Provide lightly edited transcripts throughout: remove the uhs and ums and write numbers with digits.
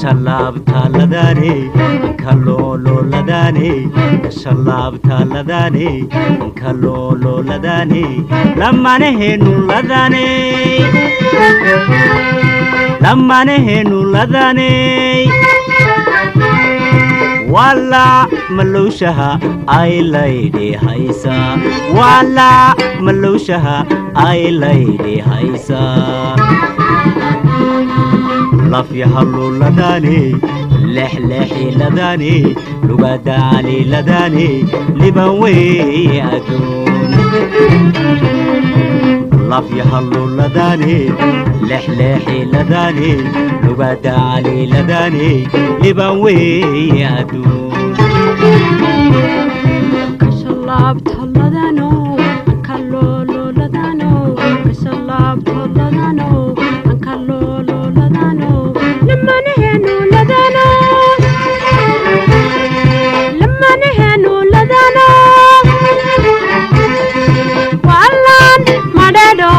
شلابتا لداني كالولو لداني شلابتا لداني كالولو لداني لما نهنو لداني لما نهنو لداني ولا ملوشها اي ليدي هيسا ولا ملوشها اي ليدي هيسا لفي هلو لداني لحلحي لداني لقدالي لداني لبوي أدون لفي هلو لداني لحلحي لداني لقدالي لداني لبوي أدون كشلابت لدانو كالولو لدانو كشلابت لدانو كالولو لدانو لما نهنو لدانو لما نهنو لدانو والله مددو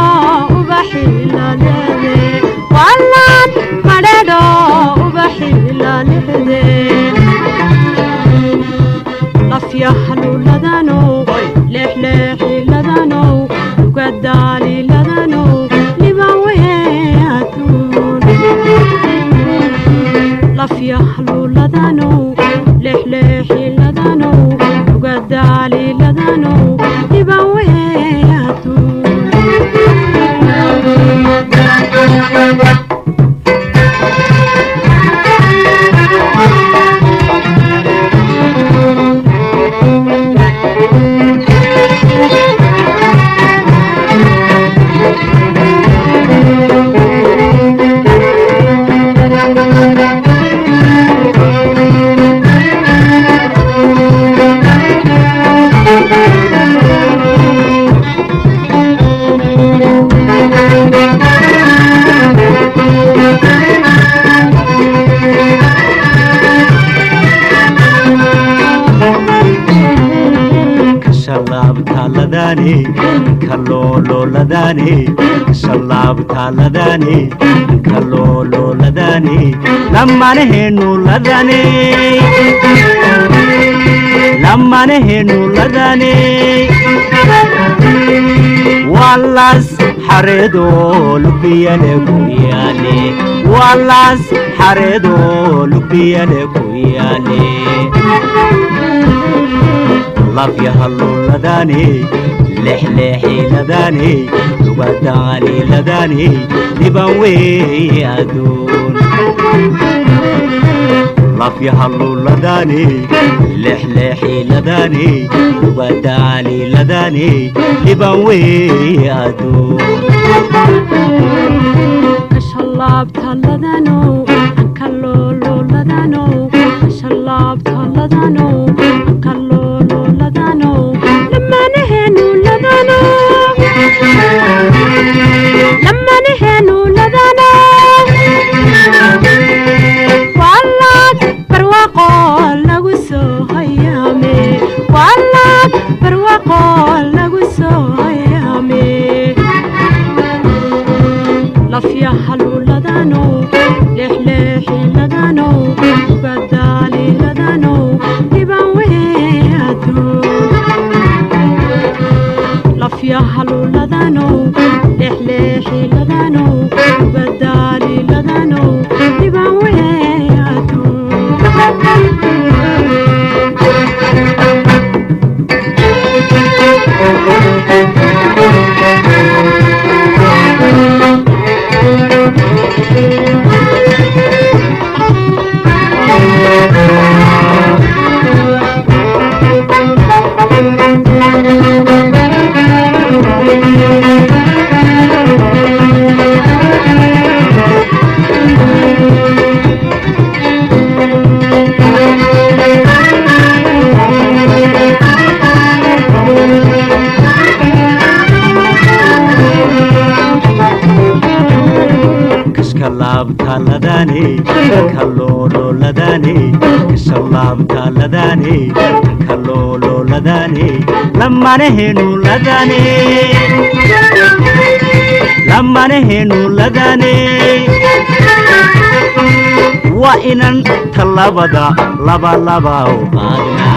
وبحيل لدي والله مددو وبحيل لدي لفيا حلو لدانو لحلحي لدانو وقدالي لدانو لفيا حلو لدانو لحلحي لدانو وقدالي لدانو يبوياتو شلابتا لداني كالولو لداني شلابتا لداني كالولو لداني لما نهنو لداني لما نهنو لداني والله حردو لبيا لكويالي والله حردو لبيا لكويالي لفيا هلو لداني لحلحي لداني لقدالي لداني لبوي أدون لفيا هلو لداني لحلحي لداني لقدالي لداني لبوي أدون كشلابت لدانو كالولو لدانو كشلابت لدانو كالولو لدانو لما نهنو لدانو لما نهنو لدانو والله برواقو لغسو هيامي والله برواقو لغسو هيامي لفيا حلو لدانو kalaabta ladane kalolo ladane shalaabta ladane kalolo ladane lamanehenu ladane wa inan talabada laba laba u qaadna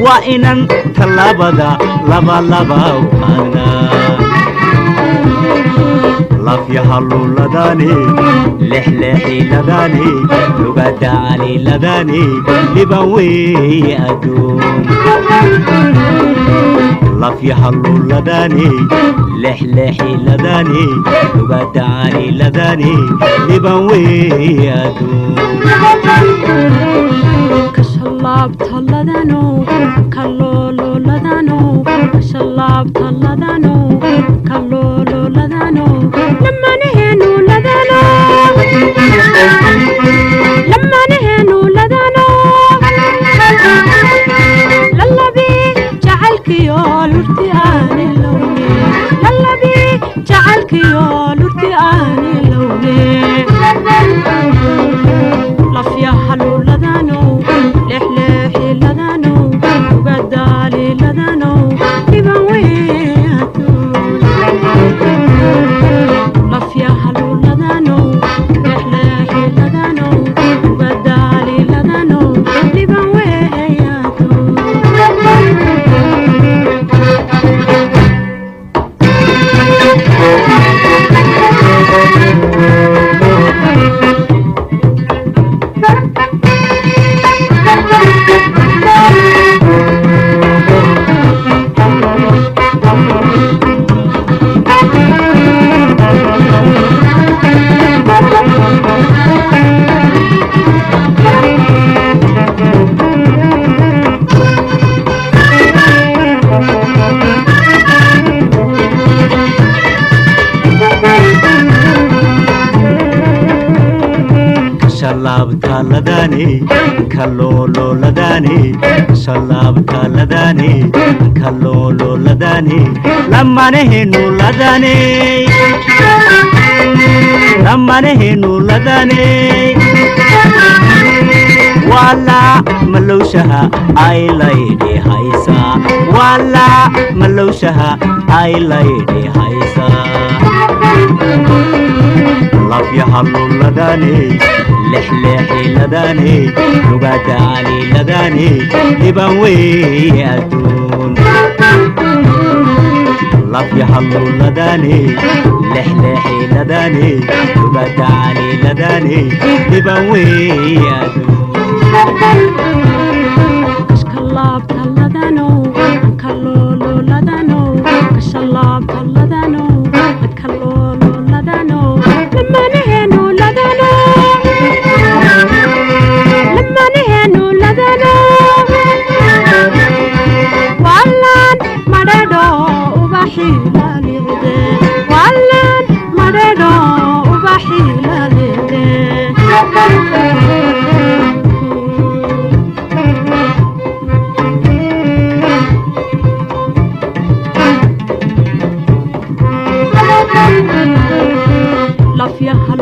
wa inan talabada laba laba u qaadna lafyaha luladane lexlexi ladane lugada cali ladane liban weeye aduun lafyaha luladane lexlexi ladane lugada cali ladane liban weeye aduun kashallaabta ladano kalolo ladano kashallaabta ladano kalolo ladano lamanehenu ladano lalabi jacaylkiyo lurti aani lowne lalabi jacaylkiyo lurti aani lowne lafyaha luladano lexlexi ladano ugadaali ladano liban weeyato lafyaha luladano lexlexi ladano ugadaali ladano liban weeyato shalaabta ladane kalolo ladane shalaabta ladane kalolo ladane lamanehenu ladane wala malowshaha ay laydi haysa wala malowshaha ay laydi haysa lafyaha luladane lexlexi ladane lugada cali ladane liban weeye aduun lafyaha luladane lexlexi ladane lugada cali ladane liban weeye aduun kashkalaabta ladano kalolo ladano kashallaabta ladano kalolo ladano lamanehenu ladano wallan madhedo ubaxi lalide wallan madhedo ubaxi lalide lafyaha